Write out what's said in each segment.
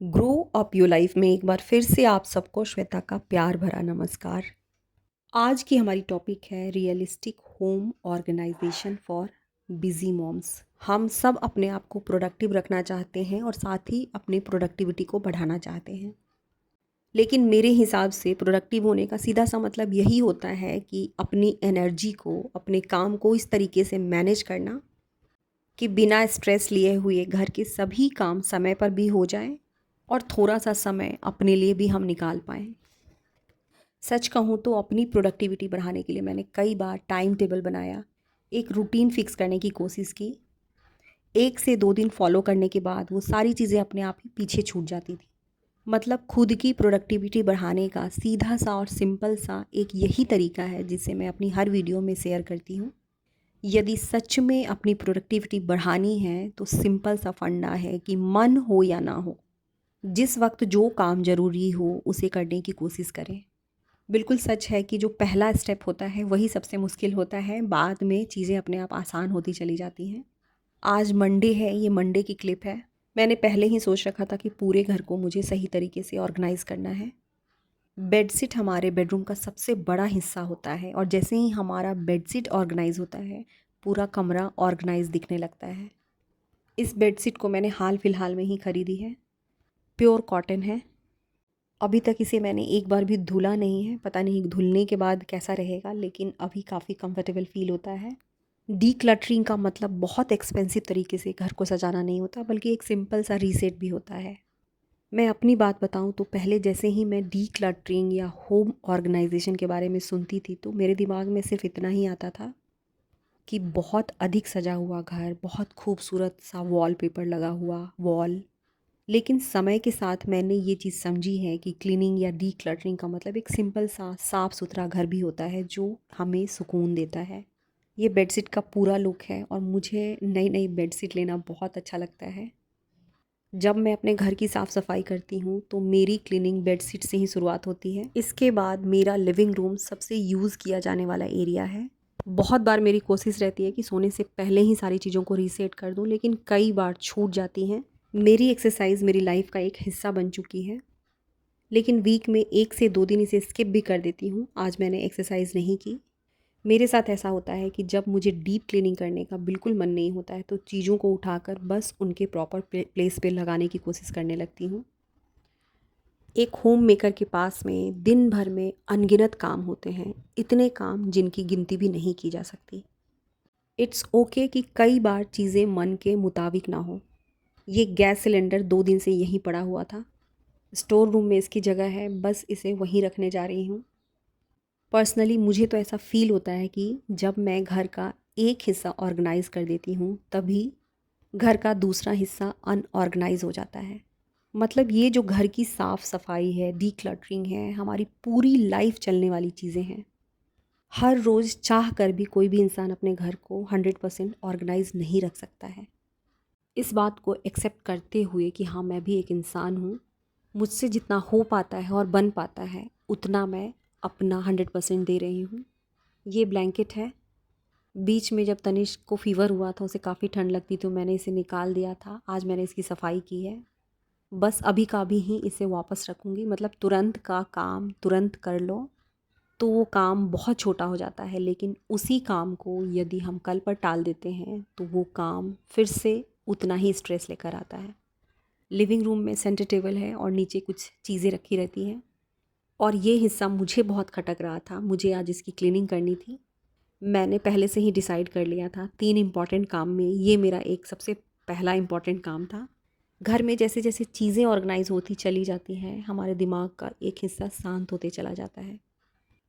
Grow up your life में एक बार फिर से आप सबको श्वेता का प्यार भरा नमस्कार। आज की हमारी टॉपिक है realistic home organisation for busy moms. हम सब अपने आप को प्रोडक्टिव रखना चाहते हैं और साथ ही अपनी प्रोडक्टिविटी को बढ़ाना चाहते हैं, लेकिन मेरे हिसाब से प्रोडक्टिव होने का सीधा सा मतलब यही होता है कि अपनी एनर्जी को, अपने काम को इस तरीके से मैनेज करना कि बिना स्ट्रेस लिए हुए घर के सभी काम समय पर भी हो जाएं और थोड़ा सा समय अपने लिए भी हम निकाल पाएँ। सच कहूँ तो अपनी प्रोडक्टिविटी बढ़ाने के लिए मैंने कई बार टाइम टेबल बनाया, एक रूटीन फिक्स करने की कोशिश की। 1 से 2 दिन फॉलो करने के बाद वो सारी चीज़ें अपने आप ही पीछे छूट जाती थी। मतलब खुद की प्रोडक्टिविटी बढ़ाने का सीधा सा और सिंपल सा एक यही तरीका है जिसे मैं अपनी हर वीडियो में शेयर करती हूँ। यदि सच में अपनी प्रोडक्टिविटी बढ़ानी है तो सिंपल सा फंडा है कि मन हो या ना हो, जिस वक्त जो काम ज़रूरी हो उसे करने की कोशिश करें। बिल्कुल सच है कि जो पहला स्टेप होता है वही सबसे मुश्किल होता है, बाद में चीज़ें अपने आप आसान होती चली जाती हैं। आज मंडे है, ये मंडे की क्लिप है। मैंने पहले ही सोच रखा था कि पूरे घर को मुझे सही तरीके से ऑर्गेनाइज़ करना है। बेडशीट हमारे बेडरूम का सबसे बड़ा हिस्सा होता है और जैसे ही हमारा बेडशीट ऑर्गेनाइज़ होता है, पूरा कमरा ऑर्गेनाइज़ दिखने लगता है। इस बेडशीट को मैंने हाल फिलहाल में ही खरीदी है, प्योर कॉटन है। अभी तक इसे मैंने एक बार भी धुला नहीं है, पता नहीं धुलने के बाद कैसा रहेगा, लेकिन अभी काफ़ी कंफर्टेबल फ़ील होता है। डीक्लटरिंग का मतलब बहुत एक्सपेंसिव तरीके से घर को सजाना नहीं होता, बल्कि एक सिंपल सा रीसेट भी होता है। मैं अपनी बात बताऊं तो पहले जैसे ही मैं डीक्लटरिंग या होम ऑर्गेनाइजेशन के बारे में सुनती थी तो मेरे दिमाग में सिर्फ इतना ही आता था कि बहुत अधिक सजा हुआ घर, बहुत खूबसूरत सा वॉलपेपर लगा हुआ वॉल। लेकिन समय के साथ मैंने ये चीज़ समझी है कि क्लीनिंग या डीक्लटरिंग का मतलब एक सिंपल सा साफ़ सुथरा घर भी होता है जो हमें सुकून देता है। ये बेडशीट का पूरा लुक है और मुझे नई नई बेडशीट लेना बहुत अच्छा लगता है। जब मैं अपने घर की साफ़ सफाई करती हूँ तो मेरी क्लीनिंग बेडशीट से ही शुरुआत होती है। इसके बाद मेरा लिविंग रूम सबसे यूज़ किया जाने वाला एरिया है। बहुत बार मेरी कोशिश रहती है कि सोने से पहले ही सारी चीज़ों को रीसेट कर दूँ, लेकिन कई बार छूट जाती हैं। मेरी एक्सरसाइज मेरी लाइफ का एक हिस्सा बन चुकी है, लेकिन वीक में 1 से 2 दिन इसे स्किप भी कर देती हूँ। आज मैंने एक्सरसाइज नहीं की। मेरे साथ ऐसा होता है कि जब मुझे डीप क्लीनिंग करने का बिल्कुल मन नहीं होता है तो चीज़ों को उठाकर बस उनके प्रॉपर प्लेस पे लगाने की कोशिश करने लगती हूँ। एक होम मेकर के पास में दिन भर में अनगिनत काम होते हैं, इतने काम जिनकी गिनती भी नहीं की जा सकती। इट्स ओके कि कई बार चीज़ें मन के मुताबिक ना हो। ये गैस सिलेंडर 2 दिन से यहीं पड़ा हुआ था। स्टोर रूम में इसकी जगह है, बस इसे वहीं रखने जा रही हूँ। पर्सनली मुझे तो ऐसा फ़ील होता है कि जब मैं घर का एक हिस्सा ऑर्गेनाइज़ कर देती हूँ तभी घर का दूसरा हिस्सा अनऑर्गेनाइज़ हो जाता है। मतलब ये जो घर की साफ़ सफाई है, डीक्लटरिंग है, हमारी पूरी लाइफ चलने वाली चीज़ें हैं। हर रोज़ चाह कर भी कोई भी इंसान अपने घर को 100% ऑर्गेनाइज़ नहीं रख सकता है। इस बात को एक्सेप्ट करते हुए कि हाँ, मैं भी एक इंसान हूँ, मुझसे जितना हो पाता है और बन पाता है उतना मैं अपना 100% दे रही हूँ। ये ब्लैंकेट है। बीच में जब तनिष्क को फ़ीवर हुआ था, उसे काफ़ी ठंड लगती तो मैंने इसे निकाल दिया था। आज मैंने इसकी सफाई की है। बस अभी का अभी ही इसे वापस रखूँगी। मतलब तुरंत का काम तुरंत कर लो तो वो काम बहुत छोटा हो जाता है, लेकिन उसी काम को यदि हम कल पर टाल देते हैं तो वो काम फिर से उतना ही स्ट्रेस लेकर आता है। लिविंग रूम में सेंटर टेबल है और नीचे कुछ चीज़ें रखी रहती हैं और ये हिस्सा मुझे बहुत खटक रहा था। मुझे आज इसकी क्लीनिंग करनी थी। मैंने पहले से ही डिसाइड कर लिया था, 3 इम्पॉर्टेंट काम में ये मेरा एक सबसे पहला इम्पॉर्टेंट काम था। घर में जैसे जैसे चीज़ें ऑर्गेनाइज़ होती चली जाती हैं, हमारे दिमाग का एक हिस्सा शांत होते चला जाता है।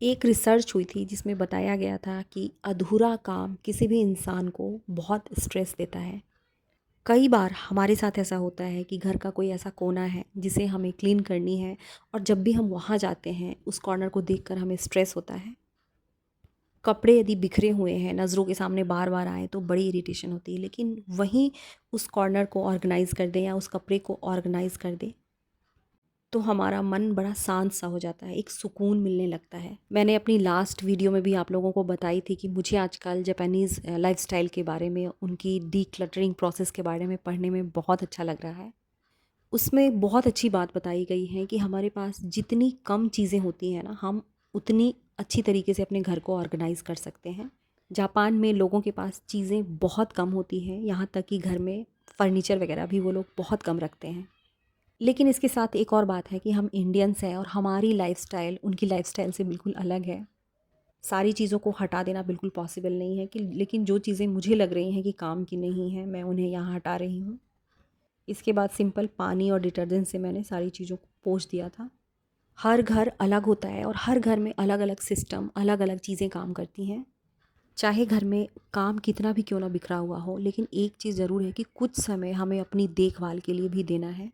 एक रिसर्च हुई थी जिसमें बताया गया था कि अधूरा काम किसी भी इंसान को बहुत स्ट्रेस देता है। कई बार हमारे साथ ऐसा होता है कि घर का कोई ऐसा कोना है जिसे हमें क्लीन करनी है और जब भी हम वहाँ जाते हैं उस कॉर्नर को देखकर हमें स्ट्रेस होता है। कपड़े यदि बिखरे हुए हैं, नज़रों के सामने बार बार आए तो बड़ी इरिटेशन होती है, लेकिन वहीं उस कॉर्नर को ऑर्गेनाइज़ कर दें या उस कपड़े को ऑर्गेनाइज़ कर दें तो हमारा मन बड़ा शांत सा हो जाता है, एक सुकून मिलने लगता है। मैंने अपनी लास्ट वीडियो में भी आप लोगों को बताई थी कि मुझे आजकल जापानीज़ लाइफ़स्टाइल के बारे में, उनकी डीक्लटरिंग प्रोसेस के बारे में पढ़ने में बहुत अच्छा लग रहा है। उसमें बहुत अच्छी बात बताई गई है कि हमारे पास जितनी कम चीज़ें होती हैं ना, हम उतनी अच्छी तरीके से अपने घर को ऑर्गेनाइज़ कर सकते हैं। जापान में लोगों के पास चीज़ें बहुत कम होती हैं, यहाँ तक कि घर में फर्नीचर वगैरह भी वो लोग बहुत कम रखते हैं। लेकिन इसके साथ एक और बात है कि हम इंडियंस हैं और हमारी लाइफ़स्टाइल उनकी लाइफ़स्टाइल से बिल्कुल अलग है। सारी चीज़ों को हटा देना बिल्कुल पॉसिबल नहीं है कि, लेकिन जो चीज़ें मुझे लग रही हैं कि काम की नहीं हैं, मैं उन्हें यहाँ हटा रही हूँ। इसके बाद सिंपल पानी और डिटर्जेंट से मैंने सारी चीज़ों को पोंछ दिया था। हर घर अलग होता है और हर घर में अलग-अलग सिस्टम, अलग-अलग चीज़ें काम करती हैं। चाहे घर में काम कितना भी क्यों ना बिखरा हुआ हो, लेकिन एक चीज़ ज़रूर है कि कुछ समय हमें अपनी देखभाल के लिए भी देना है।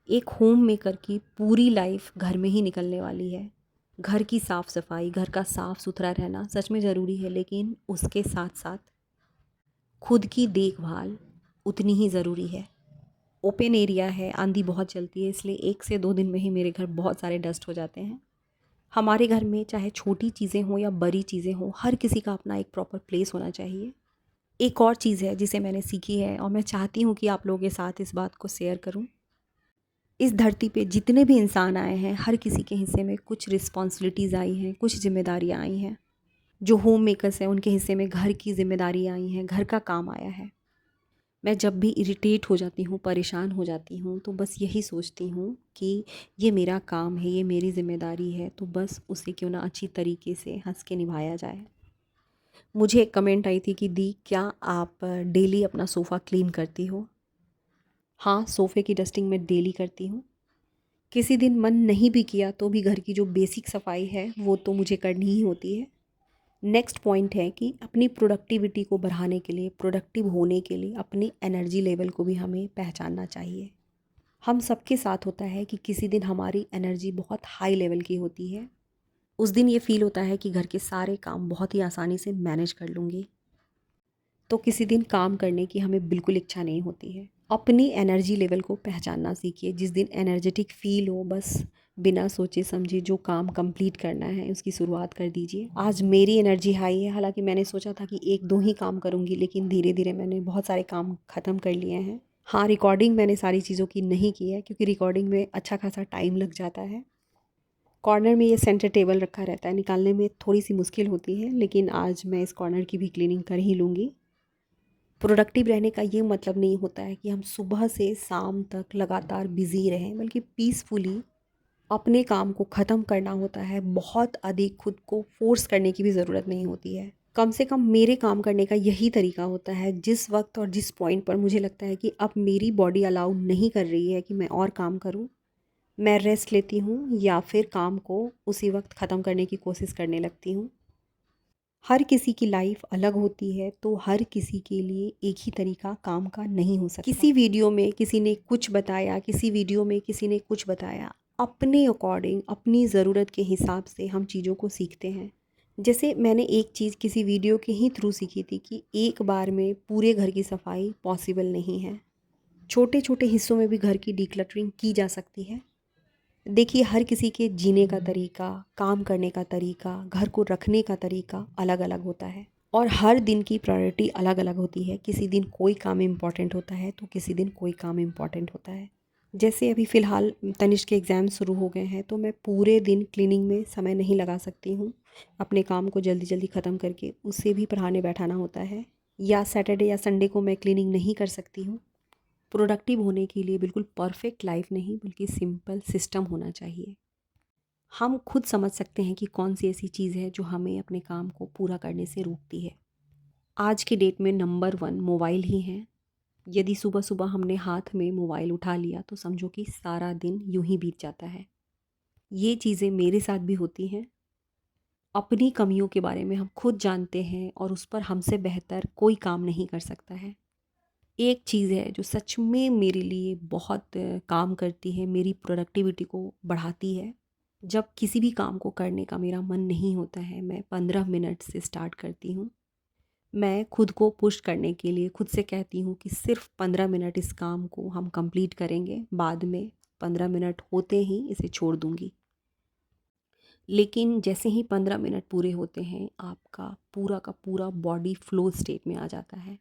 एक होम मेकर की पूरी लाइफ घर में ही निकलने वाली है। घर की साफ़-सफ़ाई, घर का साफ़-सुथरा रहना सच में ज़रूरी है, लेकिन उसके साथ-साथ खुद की देखभाल उतनी ही ज़रूरी है। ओपन एरिया है, आंधी बहुत चलती है, इसलिए 1 से 2 दिन में ही मेरे घर बहुत सारे डस्ट हो जाते हैं। हमारे घर में चाहे छोटी चीज़ें हों या बड़ी चीज़ें हों, हर किसी का अपना एक प्रॉपर प्लेस होना चाहिए। एक और चीज़ है जिसे मैंने सीखी है और मैं चाहती हूँ कि आप लोगों के साथ इस बात को शेयर करूँ। इस धरती पे जितने भी इंसान आए हैं, हर किसी के हिस्से में कुछ रिस्पॉन्सिबिलिटीज़ आई हैं, कुछ ज़िम्मेदारियाँ आई हैं। जो होम मेकर्स हैं, उनके हिस्से में घर की ज़िम्मेदारी आई हैं, घर का काम आया है। मैं जब भी इरिटेट हो जाती हूँ, परेशान हो जाती हूँ, तो बस यही सोचती हूँ कि ये मेरा काम है, ये मेरी ज़िम्मेदारी है, तो बस उसे क्यों ना अच्छी तरीके से हँस के निभाया जाए। मुझे एक कमेंट आई थी कि दी, क्या आप डेली अपना सोफ़ा क्लीन करती हो? हाँ, सोफ़े की डस्टिंग मैं डेली करती हूँ। किसी दिन मन नहीं भी किया तो भी घर की जो बेसिक सफाई है वो तो मुझे करनी ही होती है। नेक्स्ट पॉइंट है कि अपनी प्रोडक्टिविटी को बढ़ाने के लिए, प्रोडक्टिव होने के लिए अपनी एनर्जी लेवल को भी हमें पहचानना चाहिए। हम सबके साथ होता है कि किसी दिन हमारी एनर्जी बहुत हाई लेवल की होती है। उस दिन ये फ़ील होता है कि घर के सारे काम बहुत ही आसानी से मैनेज कर लूँगी। तो किसी दिन काम करने की हमें बिल्कुल इच्छा नहीं होती है। अपनी एनर्जी लेवल को पहचानना सीखिए। जिस दिन एनर्जेटिक फ़ील हो, बस बिना सोचे समझे जो काम कंप्लीट करना है उसकी शुरुआत कर दीजिए। आज मेरी एनर्जी हाई है, हालाँकि मैंने सोचा था कि 1-2 ही काम करूँगी, लेकिन धीरे-धीरे मैंने बहुत सारे काम ख़त्म कर लिए हैं। हाँ, रिकॉर्डिंग मैंने सारी चीज़ों की नहीं की है क्योंकि रिकॉर्डिंग में अच्छा खासा टाइम लग जाता है। कॉर्नर में ये सेंटर टेबल रखा रहता है, निकालने में थोड़ी-सी मुश्किल होती है, लेकिन आज मैं इस कॉर्नर की भी क्लीनिंग कर ही लूँगी। प्रोडक्टिव रहने का ये मतलब नहीं होता है कि हम सुबह से शाम तक लगातार बिज़ी रहें, बल्कि पीसफुली अपने काम को ख़त्म करना होता है। बहुत अधिक खुद को फ़ोर्स करने की भी ज़रूरत नहीं होती है। कम से कम मेरे काम करने का यही तरीका होता है, जिस वक़्त और जिस पॉइंट पर मुझे लगता है कि अब मेरी बॉडी अलाउ नहीं कर रही है कि मैं और काम करूँ, मैं रेस्ट लेती हूँ या फिर काम को उसी वक़्त ख़त्म करने की कोशिश करने लगती हूँ। हर किसी की लाइफ अलग होती है, तो हर किसी के लिए एक ही तरीका काम का नहीं हो सकता। किसी वीडियो में किसी ने कुछ बताया, किसी वीडियो में किसी ने कुछ बताया, अपने अकॉर्डिंग, अपनी ज़रूरत के हिसाब से हम चीज़ों को सीखते हैं। जैसे मैंने एक चीज़ किसी वीडियो के ही थ्रू सीखी थी कि एक बार में पूरे घर की सफाई पॉसिबल नहीं है। छोटे छोटे हिस्सों में भी घर की डिक्लटरिंग की जा सकती है। देखिए, हर किसी के जीने का तरीका, काम करने का तरीका, घर को रखने का तरीका अलग-अलग होता है और हर दिन की प्रायोरिटी अलग-अलग होती है। किसी दिन कोई काम इम्पॉर्टेंट होता है तो किसी दिन कोई काम इम्पॉर्टेंट होता है। जैसे अभी फ़िलहाल तनिष्क के एग्ज़ाम शुरू हो गए हैं, तो मैं पूरे दिन क्लीनिंग में समय नहीं लगा सकती हूँ। अपने काम को जल्दी-जल्दी ख़त्म करके उसे भी पढ़ाने बैठाना होता है, या सैटरडे या संडे को मैं क्लीनिंग नहीं कर सकती हूँ। प्रोडक्टिव होने के लिए बिल्कुल परफेक्ट लाइफ नहीं, बल्कि सिंपल सिस्टम होना चाहिए। हम खुद समझ सकते हैं कि कौन सी ऐसी चीज़ है जो हमें अपने काम को पूरा करने से रोकती है। आज के डेट में नंबर 1 मोबाइल ही है। यदि सुबह सुबह हमने हाथ में मोबाइल उठा लिया तो समझो कि सारा दिन यूं ही बीत जाता है। ये चीज़ें मेरे साथ भी होती हैं। अपनी कमियों के बारे में हम खुद जानते हैं और उस पर हमसे बेहतर कोई काम नहीं कर सकता है। एक चीज़ है जो सच में मेरे लिए बहुत काम करती है, मेरी प्रोडक्टिविटी को बढ़ाती है। जब किसी भी काम को करने का मेरा मन नहीं होता है, मैं 15 मिनट से स्टार्ट करती हूँ। मैं खुद को पुश करने के लिए खुद से कहती हूँ कि सिर्फ़ 15 मिनट इस काम को हम कंप्लीट करेंगे, बाद में 15 मिनट होते ही इसे छोड़ दूँगी। लेकिन जैसे ही 15 मिनट पूरे होते हैं, आपका पूरा का पूरा बॉडी फ़्लो स्टेट में आ जाता है।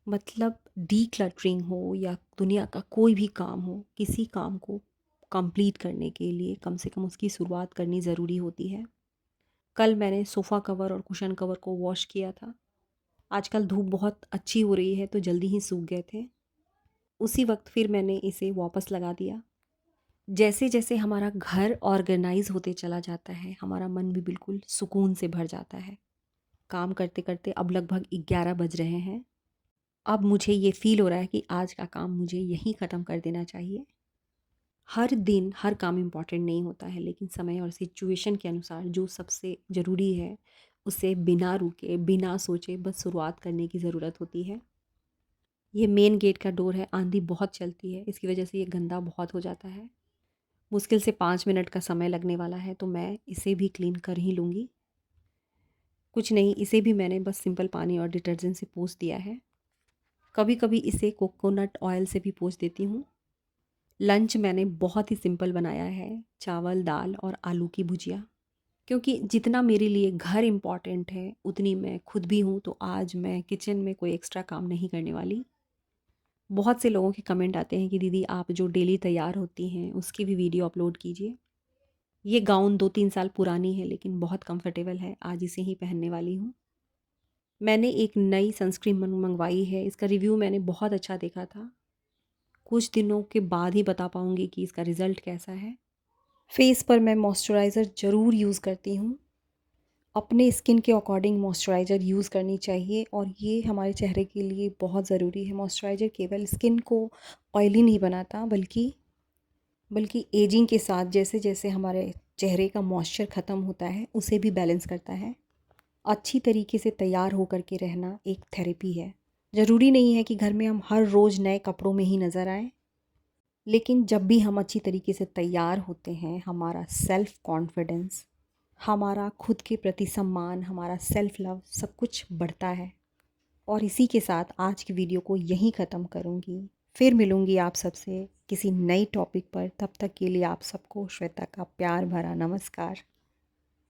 मतलब डीक्लटरिंग हो या दुनिया का कोई भी काम हो, किसी काम को कंप्लीट करने के लिए कम से कम उसकी शुरुआत करनी ज़रूरी होती है। कल मैंने सोफ़ा कवर और कुशन कवर को वॉश किया था। आजकल धूप बहुत अच्छी हो रही है तो जल्दी ही सूख गए थे। उसी वक्त फिर मैंने इसे वापस लगा दिया। जैसे जैसे हमारा घर ऑर्गेनाइज होते चला जाता है, हमारा मन भी बिल्कुल सुकून से भर जाता है। काम करते करते अब लगभग 11 बज रहे हैं। अब मुझे ये फ़ील हो रहा है कि आज का काम मुझे यहीं ख़त्म कर देना चाहिए। हर दिन हर काम इम्पॉर्टेंट नहीं होता है, लेकिन समय और सिचुएशन के अनुसार जो सबसे ज़रूरी है, उसे बिना रुके, बिना सोचे बस शुरुआत करने की ज़रूरत होती है। ये मेन गेट का डोर है, आंधी बहुत चलती है, इसकी वजह से ये गंदा बहुत हो जाता है। मुश्किल से 5 मिनट का समय लगने वाला है, तो मैं इसे भी क्लीन कर ही लूँगी। कुछ नहीं, इसे भी मैंने बस सिंपल पानी और डिटर्जेंट से पोंछ दिया है। कभी-कभी इसे कोकोनट ऑयल से भी पोंछ देती हूँ। लंच मैंने बहुत ही सिंपल बनाया है, चावल, दाल और आलू की भुजिया। क्योंकि जितना मेरे लिए घर इम्पॉर्टेंट है, उतनी मैं खुद भी हूँ, तो आज मैं किचन में कोई एक्स्ट्रा काम नहीं करने वाली। बहुत से लोगों के कमेंट आते हैं कि दीदी आप जो डेली तैयार होती हैं, उसकी भी वीडियो अपलोड कीजिए। ये गाउन 2-3 साल पुरानी है, लेकिन बहुत कंफर्टेबल है, आज इसे ही पहनने वाली हूँ। मैंने एक नई सनस्क्रीन मंगवाई है, इसका रिव्यू मैंने बहुत अच्छा देखा था। कुछ दिनों के बाद ही बता पाऊँगी कि इसका रिज़ल्ट कैसा है। फेस पर मैं मॉइस्चराइज़र ज़रूर यूज़ करती हूँ। अपने स्किन के अकॉर्डिंग मॉइस्चराइज़र यूज़ करनी चाहिए और ये हमारे चेहरे के लिए बहुत ज़रूरी है। मॉइस्चराइज़र केवल स्किन को ऑयली नहीं बनाता, बल्कि एजिंग के साथ जैसे-जैसे हमारे चेहरे का मॉइस्चर ख़त्म होता है, उसे भी बैलेंस करता है। अच्छी तरीके से तैयार होकर के रहना एक थेरेपी है। ज़रूरी नहीं है कि घर में हम हर रोज़ नए कपड़ों में ही नज़र आएँ, लेकिन जब भी हम अच्छी तरीके से तैयार होते हैं, हमारा सेल्फ़ कॉन्फिडेंस, हमारा खुद के प्रति सम्मान, हमारा सेल्फ़ लव सब कुछ बढ़ता है। और इसी के साथ आज की वीडियो को यहीं ख़त्म करूँगी। फिर मिलूँगी आप सबसे किसी नई टॉपिक पर। तब तक के लिए आप सबको श्वेता का प्यार भरा नमस्कार।